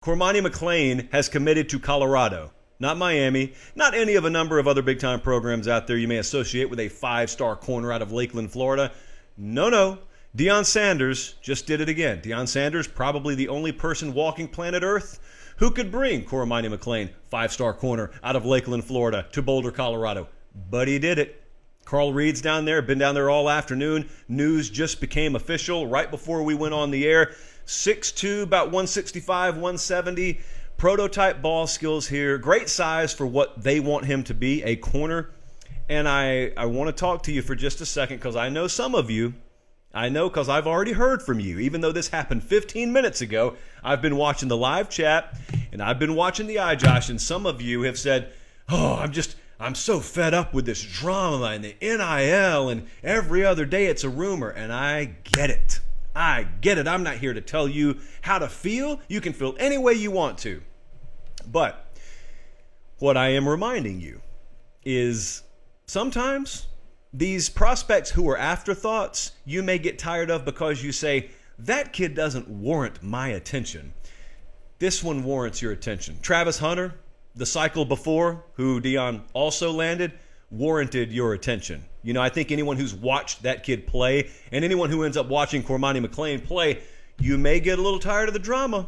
Cormani McClain has committed to Colorado, not Miami, not any of a number of other big-time programs out there you may associate with a five-star corner out of Lakeland, Florida. No. Deion Sanders just did it again. Deion Sanders, probably the only person walking planet Earth who could bring Cormani McClain, five-star corner out of Lakeland, Florida, to Boulder, Colorado. But he did it. Carl Reed's down there, been down there all afternoon. News just became official right before we went on the air. 6'2", about 165, 170. Prototype ball skills here. Great size for what they want him to be, a corner. And I want to talk to you for just a second because I know some of you, because I've already heard from you. Even though this happened 15 minutes ago, I've been watching the live chat and I've been watching the iJosh, and some of you have said, I'm so fed up with this drama and the NIL, and every other day it's a rumor. And I get it. I'm not here to tell you how to feel. You can feel any way you want to. But what I am reminding you is sometimes these prospects who are afterthoughts, you may get tired of because you say, that kid doesn't warrant my attention. This one warrants your attention. Travis Hunter, the cycle before, who Deion also landed, warranted your attention. You know, I think anyone who's watched that kid play and anyone who ends up watching Cormani McClain play, you may get a little tired of the drama,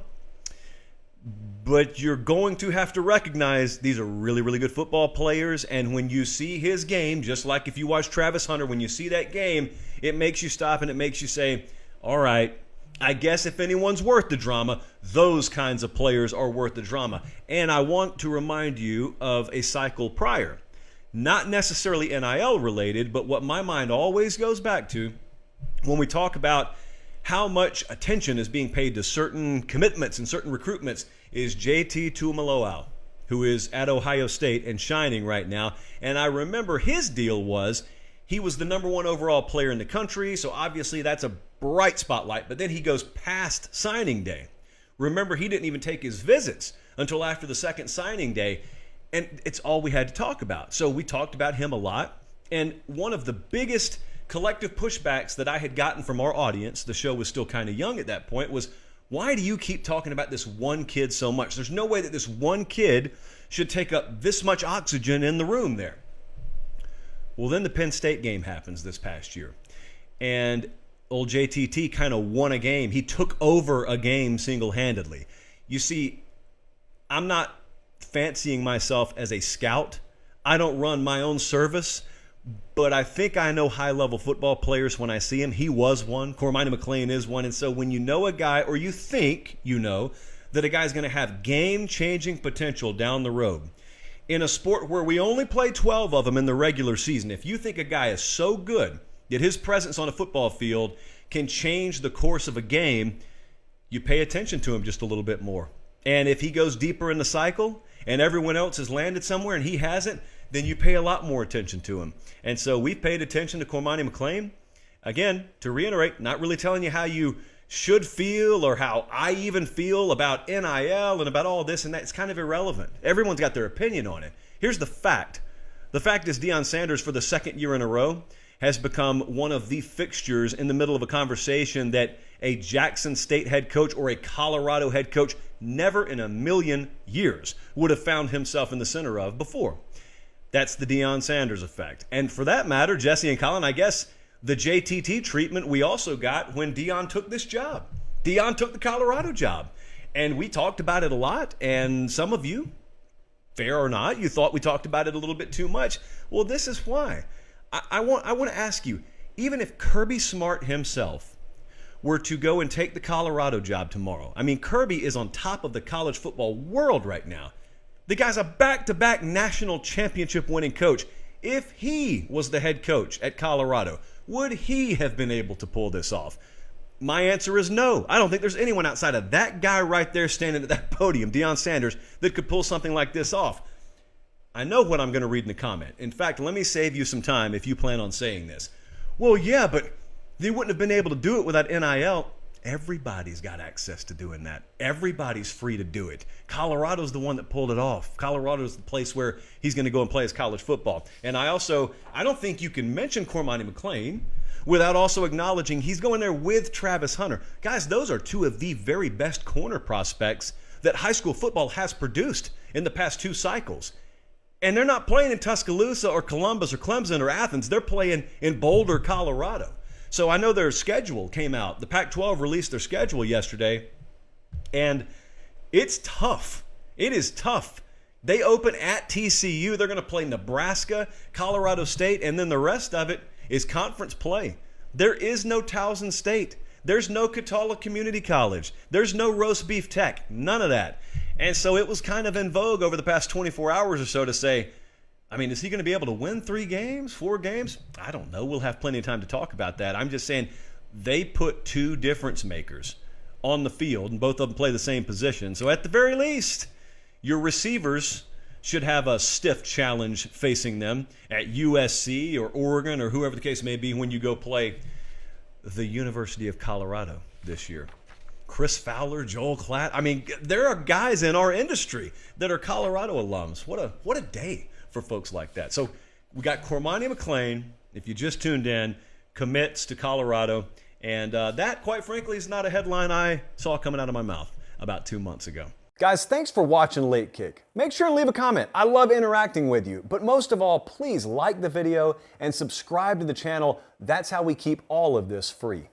but you're going to have to recognize these are really, really good football players. And when you see his game, just like if you watch Travis Hunter, when you see that game, it makes you stop and it makes you say, all right, I guess if anyone's worth the drama, those kinds of players are worth the drama. And I want to remind you of a cycle prior. Not necessarily NIL related, but what my mind always goes back to when we talk about how much attention is being paid to certain commitments and certain recruitments is JT Tuimoloau, who is at Ohio State and shining right now. And I remember his deal was he was the number one overall player in the country, so obviously that's a bright spotlight. But then he goes past signing day. Remember, he didn't even take his visits until after the second signing day. And it's all we had to talk about. So we talked about him a lot. And one of the biggest collective pushbacks that I had gotten from our audience, the show was still kind of young at that point, was, why do you keep talking about this one kid so much? There's no way that this one kid should take up this much oxygen in the room there. Well, then the Penn State game happens this past year. And old JTT kind of won a game. He took over a game single-handedly. You see, I'm not fancying myself as a scout. I don't run my own service, but I think I know high-level football players when I see him. He was one. Cormani McClain is one. And so when you know a guy, or you think you know, that a guy's going to have game-changing potential down the road, in a sport where we only play 12 of them in the regular season, if you think a guy is so good that his presence on a football field can change the course of a game, you pay attention to him just a little bit more. And if he goes deeper in the cycle and everyone else has landed somewhere and he hasn't, then you pay a lot more attention to him. And so we've paid attention to Cormani McClain. Again, to reiterate, not really telling you how you should feel or how I even feel about NIL and about all this and that. It's kind of irrelevant. Everyone's got their opinion on it. Here's the fact. The fact is Deion Sanders, for the second year in a row, has become one of the fixtures in the middle of a conversation that a Jackson State head coach or a Colorado head coach never in a million years would have found himself in the center of before. That's the Deion Sanders effect. And for that matter, Jesse and Colin, I guess the JTT treatment we also got when Deion took this job. Deion took the Colorado job. And we talked about it a lot. And some of you, fair or not, you thought we talked about it a little bit too much. Well, this is why. I want to ask you, even if Kirby Smart himself were to go and take the Colorado job tomorrow, I mean, Kirby is on top of the college football world right now. The guy's a back-to-back national championship winning coach. If he was the head coach at Colorado, would he have been able to pull this off? My answer is no. I don't think there's anyone outside of that guy right there standing at that podium, Deion Sanders, that could pull something like this off. I know what I'm going to read in the comment. In fact, let me save you some time if you plan on saying this. Well, yeah, but they wouldn't have been able to do it without NIL. Everybody's got access to doing that. Everybody's free to do it. Colorado's the one that pulled it off. Colorado's the place where he's going to go and play his college football. And I don't think you can mention Cormani McClain without also acknowledging he's going there with Travis Hunter. Guys, those are two of the very best corner prospects that high school football has produced in the past 2 cycles. And they're not playing in Tuscaloosa or Columbus or Clemson or Athens. They're playing in Boulder, Colorado. So I know their schedule came out. The Pac-12 released their schedule yesterday, and it's tough. It is tough. They open at TCU. They're going to play Nebraska, Colorado State, and then the rest of it is conference play. There is no Towson State. There's no Catawba Community College. There's no Roast Beef Tech. None of that. And so it was kind of in vogue over the past 24 hours or so to say, I mean, is he going to be able to win 3 games, 4 games? I don't know. We'll have plenty of time to talk about that. I'm just saying they put 2 difference makers on the field, and both of them play the same position. So at the very least, your receivers should have a stiff challenge facing them at USC or Oregon or whoever the case may be when you go play the University of Colorado this year. Chris Fowler, Joel Klatt. I mean, there are guys in our industry that are Colorado alums. What a day for folks like that. So we got Cormani McClain, if you just tuned in, commits to Colorado. And that, quite frankly, is not a headline I saw coming out of my mouth about 2 months ago. Guys, thanks for watching Late Kick. Make sure and leave a comment. I love interacting with you. But most of all, please like the video and subscribe to the channel. That's how we keep all of this free.